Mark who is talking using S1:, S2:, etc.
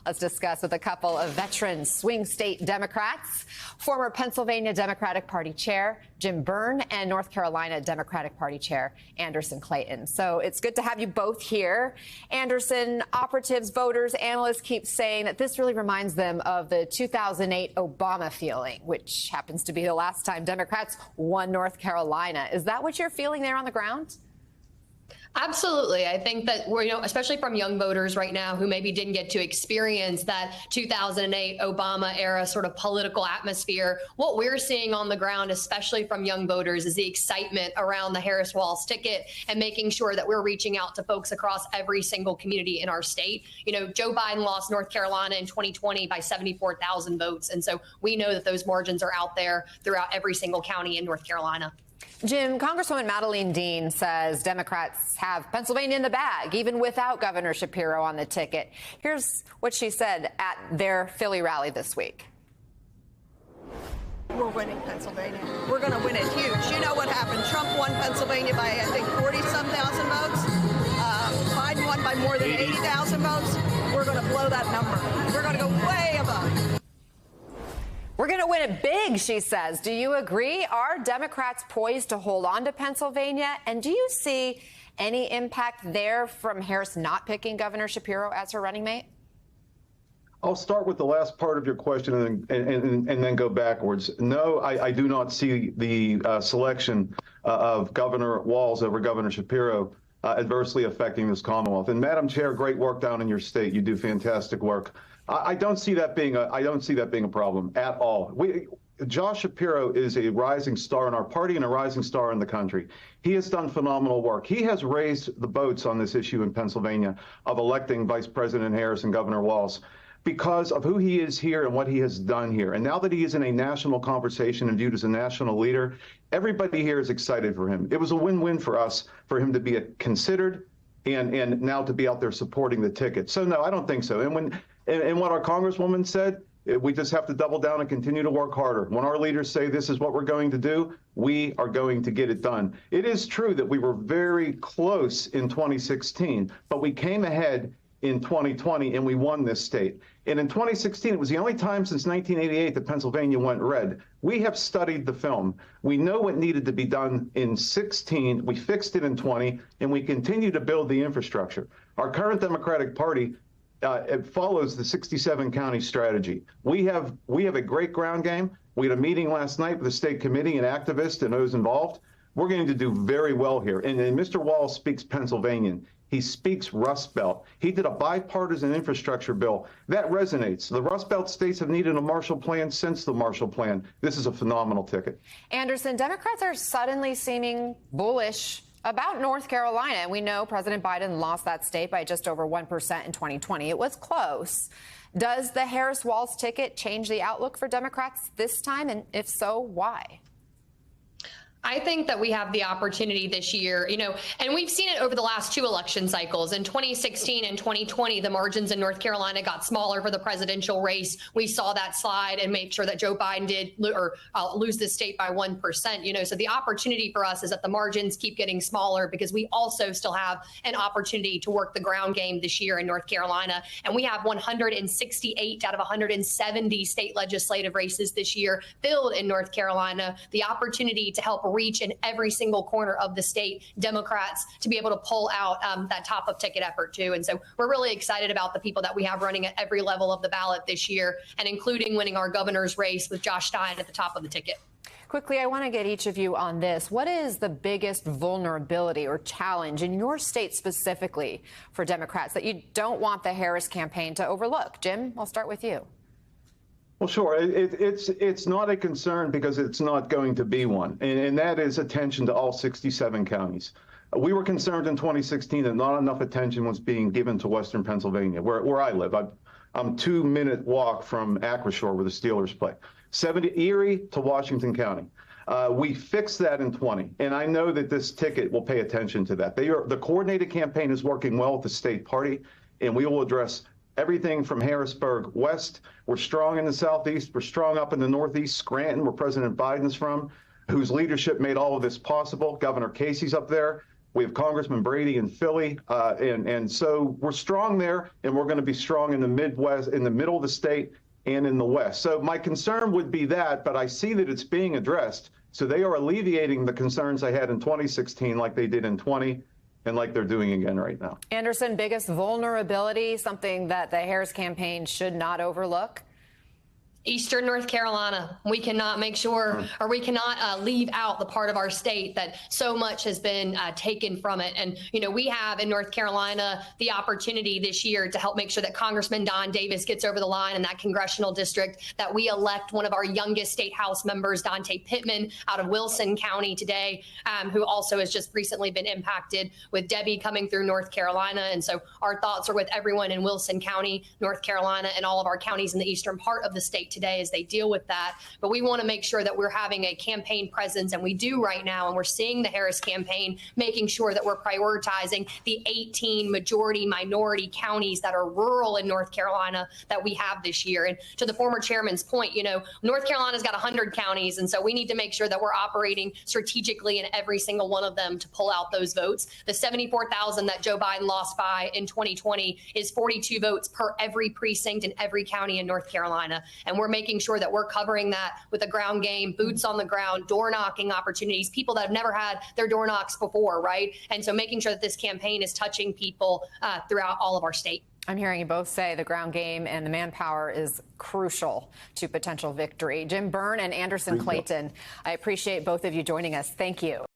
S1: Let's discuss with a couple of veteran swing state Democrats, former Pennsylvania Democratic Party Chair Jim Byrne and North Carolina Democratic Party Chair Anderson Clayton. So it's good to have you both here. Anderson, operatives, voters, analysts keep saying that this really reminds them of the 2008 Obama feeling, which happens to be the last time Democrats won North Carolina. Is that what you're feeling there on the ground?
S2: Absolutely. I think that we're, especially from young voters right now who maybe didn't get to experience that 2008 Obama era sort of political atmosphere. What we're seeing on the ground, especially from young voters, is the excitement around the Harris-Walz ticket and making sure that we're reaching out to folks across every single community in our state. Joe Biden lost North Carolina in 2020 by 74,000 votes. And so we know that those margins are out there throughout every single county in North Carolina.
S1: Jim, Congresswoman Madeleine Dean says Democrats have Pennsylvania in the bag, even without Governor Shapiro on the ticket. Here's what she said at their Philly rally this week.
S3: We're winning Pennsylvania. We're going to win it huge. You know what happened? Trump won Pennsylvania by, I think, 40-some thousand votes. Biden won by more than 80,000 votes. We're going to blow that number. We're going to go way above.
S1: We're going to win it big, she says. Do you agree? Are Democrats poised to hold on to Pennsylvania? And do you see any impact there from Harris not picking Governor Shapiro as her running mate?
S4: I'll start with the last part of your question and then go backwards. No, I do not see the selection of Governor Walz over Governor Shapiro adversely affecting this Commonwealth. And Madam Chair, great work down in your state. You do fantastic work. I don't see that being a problem at all. Josh Shapiro is a rising star in our party and a rising star in the country. He has done phenomenal work. He has raised the boats on this issue in Pennsylvania of electing Vice President Harris and Governor Walz because of who he is here and what he has done here. And now that he is in a national conversation and viewed as a national leader, everybody here is excited for him. It was a win-win for us for him to be considered and now to be out there supporting the ticket. So no, I don't think so. And what our Congresswoman said, we just have to double down and continue to work harder. When our leaders say this is what we're going to do, we are going to get it done. It is true that we were very close in 2016, but we came ahead in 2020 and we won this state. And in 2016, it was the only time since 1988 that Pennsylvania went red. We have studied the film. We know what needed to be done in 16. We fixed it in 20, and we continue to build the infrastructure. Our current Democratic Party it follows the 67 county strategy. We have a great ground game. We had a meeting last night with the state committee and activists and those involved. We're going to do very well here. And Mr. Walz speaks Pennsylvanian. He speaks Rust Belt. He did a bipartisan infrastructure bill. That resonates. The Rust Belt states have needed a Marshall Plan since the Marshall Plan. This is a phenomenal ticket.
S1: Anderson, Democrats are suddenly seeming bullish about North Carolina. We know President Biden lost that state by just over 1% in 2020. It was close. Does the Harris-Walz ticket change the outlook for Democrats this time? And if so, why?
S2: I think that we have the opportunity this year, and we've seen it over the last two election cycles. In 2016 and 2020, the margins in North Carolina got smaller for the presidential race. We saw that slide and made sure that Joe Biden did lose the state by 1%. So the opportunity for us is that the margins keep getting smaller because we also still have an opportunity to work the ground game this year in North Carolina. And we have 168 out of 170 state legislative races this year filled in North Carolina. The opportunity to help reach in every single corner of the state, Democrats to be able to pull out that top of ticket effort too. And so we're really excited about the people that we have running at every level of the ballot this year, and including winning our governor's race with Josh Stein at the top of the ticket.
S1: Quickly, I want to get each of you on this. What is the biggest vulnerability or challenge in your state specifically for Democrats that you don't want the Harris campaign to overlook? Jim, I'll start with you.
S4: Well, sure. It's not a concern because it's not going to be one, and that is attention to all 67 counties. We were concerned in 2016 that not enough attention was being given to Western Pennsylvania, where I live. I'm 2-minute walk from Acrisure, where the Steelers play. 70 Erie to Washington County. We fixed that in 20, and I know that this ticket will pay attention to that. The coordinated campaign is working well with the state party, and we will address everything from Harrisburg west. We're strong in the southeast. We're strong up in the northeast, Scranton, where President Biden's from, whose leadership made all of this possible. Governor Casey's up there. We have Congressman Brady in Philly, and so we're strong there, and we're going to be strong in the Midwest, in the middle of the state, and in the West. So my concern would be that, but I see that it's being addressed. So they are alleviating the concerns I had in 2016, like they did in 20, and like they're doing again right now.
S1: Anderson, biggest vulnerability, something that the Harris campaign should not overlook?
S2: Eastern North Carolina. We cannot make sure, or we cannot leave out the part of our state that so much has been taken from it. And, you know, we have in North Carolina the opportunity this year to help make sure that Congressman Don Davis gets over the line in that congressional district, that we elect one of our youngest state house members, Dante Pittman, out of Wilson County today, who also has just recently been impacted with Debbie coming through North Carolina. And so our thoughts are with everyone in Wilson County, North Carolina, and all of our counties in the eastern part of the state today as they deal with that. But we want to make sure that we're having a campaign presence, and we do right now, and we're seeing the Harris campaign making sure that we're prioritizing the 18 majority minority counties that are rural in North Carolina that we have this year. And to the former chairman's point, you know, North Carolina's got 100 counties, and so we need to make sure that we're operating strategically in every single one of them to pull out those votes. The 74,000 that Joe Biden lost by in 2020 is 42 votes per every precinct in every county in North Carolina. And we're making sure that we're covering that with a ground game, boots on the ground, door knocking opportunities, people that have never had their door knocks before, right? And so making sure that this campaign is touching people throughout all of our state.
S1: I'm hearing you both say the ground game and the manpower is crucial to potential victory. Jim Byrne and Anderson Clayton, I appreciate both of you joining us. Thank you.